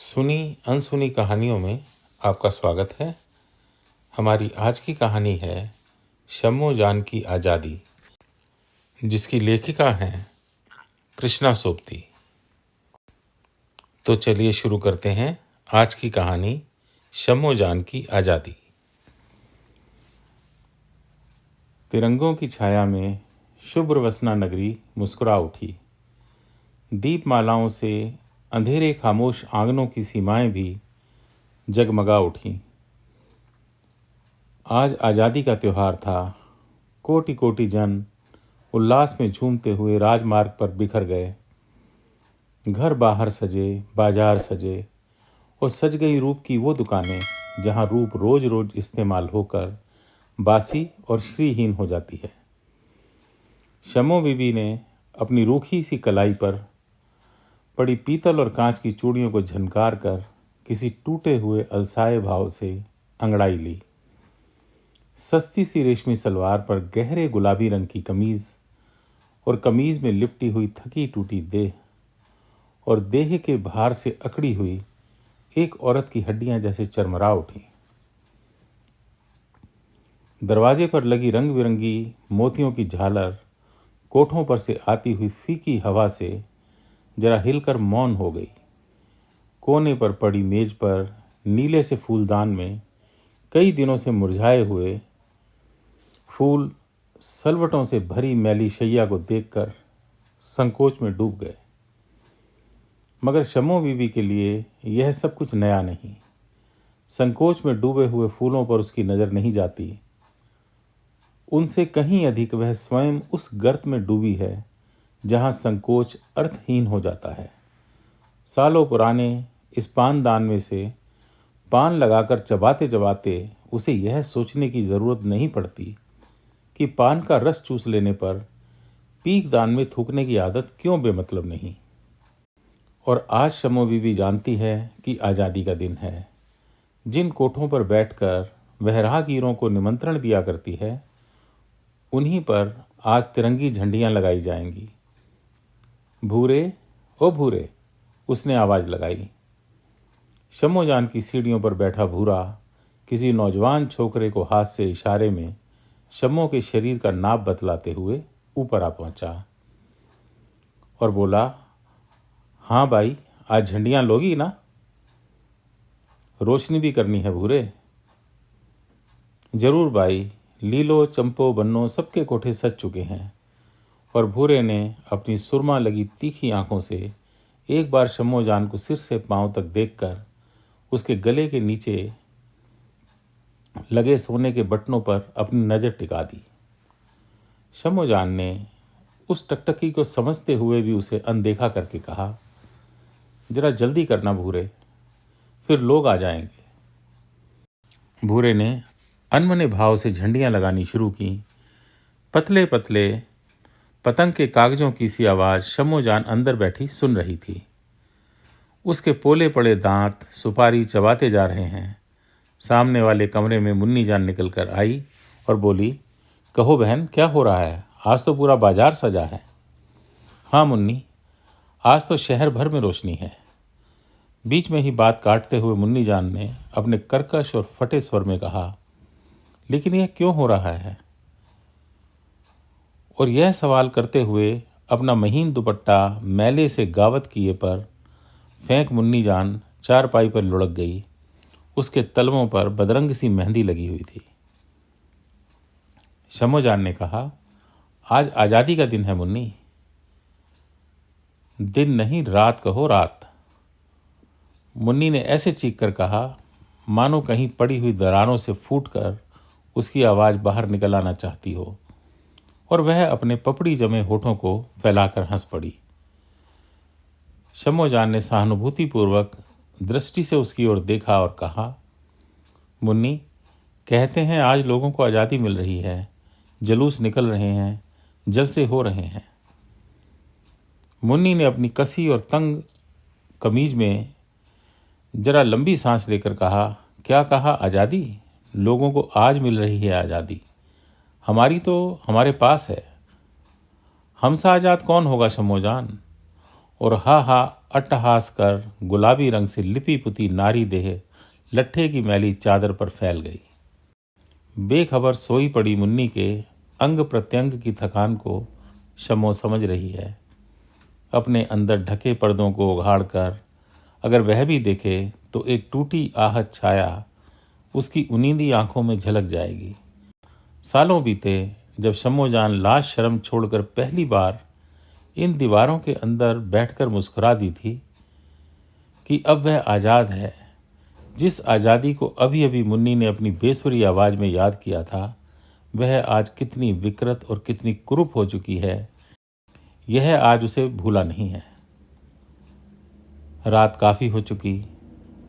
सुनी अनसुनी कहानियों में आपका स्वागत है। हमारी आज की कहानी है शम्मो जान की आज़ादी, जिसकी लेखिका हैं कृष्णा सोबती। तो चलिए शुरू करते हैं आज की कहानी शम्मो जान की आज़ादी। तिरंगों की छाया में शुभ्र वसना नगरी मुस्कुरा उठी। दीपमालाओं से अंधेरे खामोश आंगनों की सीमाएं भी जगमगा उठी। आज आज़ादी का त्योहार था। कोटि कोटि जन उल्लास में झूमते हुए राजमार्ग पर बिखर गए। घर बाहर सजे, बाजार सजे और सज गई रूप की वो दुकानें जहां रूप रोज रोज इस्तेमाल होकर बासी और श्रीहीन हो जाती है। शम्मो बीबी ने अपनी रूखी सी कलाई पर पड़ी पीतल और कांच की चूड़ियों को झनकार कर किसी टूटे हुए अलसाए भाव से अंगड़ाई ली। सस्ती सी रेशमी सलवार पर गहरे गुलाबी रंग की कमीज और कमीज में लिपटी हुई थकी टूटी देह और देह के भार से अकड़ी हुई एक औरत की हड्डियां जैसे चरमरा उठी। दरवाजे पर लगी रंग बिरंगी मोतियों की झालर कोठों पर से आती हुई फीकी हवा से जरा हिलकर मौन हो गई। कोने पर पड़ी मेज पर नीले से फूलदान में कई दिनों से मुरझाए हुए फूल सलवटों से भरी मैली शैया को देखकर संकोच में डूब गए। मगर शम्मो बीबी के लिए यह सब कुछ नया नहीं। संकोच में डूबे हुए फूलों पर उसकी नज़र नहीं जाती। उनसे कहीं अधिक वह स्वयं उस गर्त में डूबी है जहां संकोच अर्थहीन हो जाता है। सालों पुराने इस पानदान में से पान लगाकर चबाते चबाते उसे यह सोचने की ज़रूरत नहीं पड़ती कि पान का रस चूस लेने पर पीक दान में थूकने की आदत क्यों बेमतलब नहीं। और आज शम्मो बीबी जानती है कि आज़ादी का दिन है। जिन कोठों पर बैठकर वह राहगीरों को निमंत्रण दिया करती है, उन्हीं पर आज तिरंगी झंडियां लगाई जाएंगी। भूरे, ओ भूरे, उसने आवाज़ लगाई। शम्मो जान की सीढ़ियों पर बैठा भूरा किसी नौजवान छोकरे को हाथ से इशारे में शम्मो के शरीर का नाप बतलाते हुए ऊपर आ पहुंचा और बोला, हाँ भाई, आज झंडियां लोगी ना? रोशनी भी करनी है भूरे। जरूर भाई, लीलो चंपो बन्नो सबके कोठे सज चुके हैं। और भूरे ने अपनी सुरमा लगी तीखी आंखों से एक बार शम्मो जान को सिर से पांव तक देखकर उसके गले के नीचे लगे सोने के बटनों पर अपनी नज़र टिका दी। शम्मो जान ने उस टकटकी को समझते हुए भी उसे अनदेखा करके कहा, जरा जल्दी करना भूरे, फिर लोग आ जाएंगे। भूरे ने अनमने भाव से झंडियां लगानी शुरू की। पतले पतले पतंग के कागजों की सी आवाज़ शम्मो जान अंदर बैठी सुन रही थी। उसके पोले पड़े दांत सुपारी चबाते जा रहे हैं। सामने वाले कमरे में मुन्नी जान निकल कर आई और बोली, कहो बहन, क्या हो रहा है? आज तो पूरा बाजार सजा है। हाँ मुन्नी, आज तो शहर भर में रोशनी है। बीच में ही बात काटते हुए मुन्नी जान ने अपने कर्कश और फटे स्वर में कहा, लेकिन यह क्यों हो रहा है? और यह सवाल करते हुए अपना महीन दुपट्टा मैले से गावत किए पर फेंक मुन्नी जान चारपाई पर लुढ़क गई। उसके तलवों पर बदरंग सी मेहंदी लगी हुई थी। शम्मो जान ने कहा, आज आज़ादी का दिन है मुन्नी। दिन नहीं, रात कहो, रात। मुन्नी ने ऐसे चीख कर कहा मानो कहीं पड़ी हुई दरारों से फूटकर उसकी आवाज़ बाहर निकल आना चाहती हो, और वह अपने पपड़ी जमे होठों को फैलाकर हंस पड़ी। शम्मो जान ने सहानुभूतिपूर्वक दृष्टि से उसकी ओर देखा और कहा, मुन्नी, कहते हैं आज लोगों को आज़ादी मिल रही है, जुलूस निकल रहे हैं, जलसे हो रहे हैं। मुन्नी ने अपनी कसी और तंग कमीज में जरा लंबी सांस लेकर कहा, क्या कहा? आज़ादी? लोगों को आज मिल रही है आज़ादी। हमारी तो हमारे पास है। हमसे आज़ाद कौन होगा शम्मो जान? और हा हा अट्टहास कर गुलाबी रंग से लिपी पुती नारी देह लट्ठे की मैली चादर पर फैल गई। बेखबर सोई पड़ी मुन्नी के अंग प्रत्यंग की थकान को शम्मो समझ रही है। अपने अंदर ढके पर्दों को उघाड़ कर अगर वह भी देखे तो एक टूटी आहत छाया उसकी उनींदी आंखों में झलक जाएगी। सालों बीते जब शम्मो जान लाश शर्म छोड़कर पहली बार इन दीवारों के अंदर बैठकर मुस्कुरा दी थी कि अब वह आज़ाद है। जिस आज़ादी को अभी अभी मुन्नी ने अपनी बेसुरी आवाज़ में याद किया था, वह आज कितनी विकृत और कितनी कुरूप हो चुकी है, यह आज उसे भूला नहीं है। रात काफ़ी हो चुकी,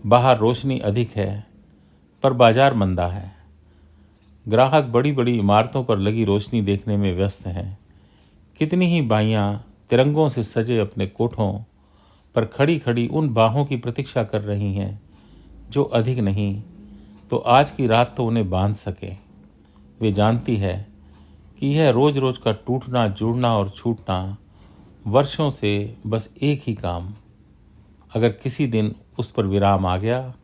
बाहर रोशनी अधिक है, पर बाजार मंदा है। ग्राहक बड़ी बड़ी इमारतों पर लगी रोशनी देखने में व्यस्त हैं। कितनी ही बाइयाँ तिरंगों से सजे अपने कोठों पर खड़ी खड़ी उन बाहों की प्रतीक्षा कर रही हैं जो अधिक नहीं तो आज की रात तो उन्हें बांध सके। वे जानती है कि यह रोज रोज का टूटना जुड़ना और छूटना वर्षों से बस एक ही काम, अगर किसी दिन उस पर विराम आ गया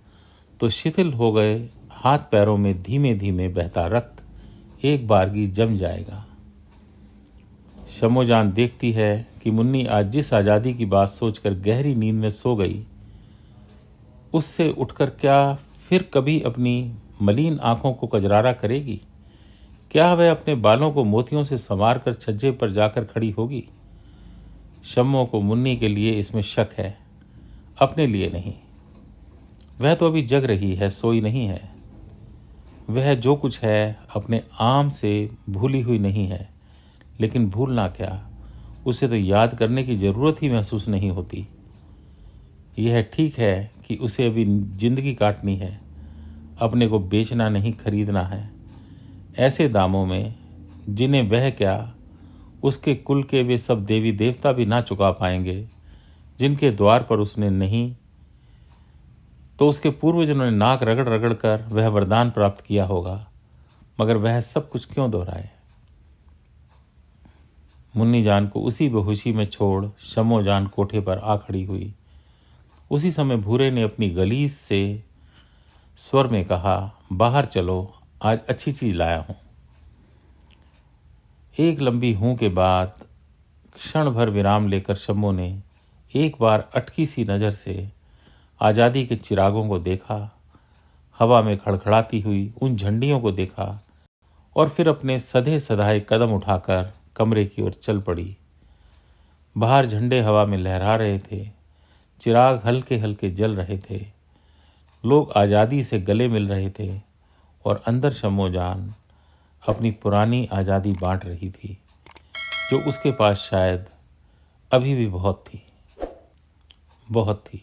तो शिथिल हो गए हाथ पैरों में धीमे धीमे बहता रक्त एक बारगी जम जाएगा। शम्मो जान देखती है कि मुन्नी आज जिस आज़ादी की बात सोचकर गहरी नींद में सो गई, उससे उठकर क्या फिर कभी अपनी मलिन आंखों को कजरारा करेगी? क्या वह अपने बालों को मोतियों से संवार कर छज्जे पर जाकर खड़ी होगी? शम्मो को मुन्नी के लिए इसमें शक है, अपने लिए नहीं। वह तो अभी जग रही है, सोई नहीं है। वह जो कुछ है अपने आम से भूली हुई नहीं है, लेकिन भूलना क्या, उसे तो याद करने की ज़रूरत ही महसूस नहीं होती। यह ठीक है कि उसे अभी जिंदगी काटनी है, अपने को बेचना नहीं खरीदना है, ऐसे दामों में जिन्हें वह क्या उसके कुल के वे सब देवी देवता भी ना चुका पाएंगे, जिनके द्वार पर उसने नहीं तो उसके पूर्वजों ने नाक रगड़ रगड़ कर वह वरदान प्राप्त किया होगा, मगर वह सब कुछ क्यों दोहराए? मुन्नी जान को उसी बेहोशी में छोड़ शम्मो जान कोठे पर आ खड़ी हुई। उसी समय भूरे ने अपनी गलीस से स्वर में कहा, बाहर चलो, आज अच्छी चीज लाया हूं। एक लंबी हूं के बाद क्षण भर विराम लेकर शम्मो ने एक बार अटकी सी नजर से आज़ादी के चिरागों को देखा, हवा में खड़खड़ाती हुई उन झंडियों को देखा और फिर अपने सधे सधाए कदम उठाकर कमरे की ओर चल पड़ी। बाहर झंडे हवा में लहरा रहे थे, चिराग हल्के हल्के जल रहे थे, लोग आज़ादी से गले मिल रहे थे और अंदर शम्मो जान अपनी पुरानी आज़ादी बांट रही थी, जो उसके पास शायद अभी भी बहुत थी।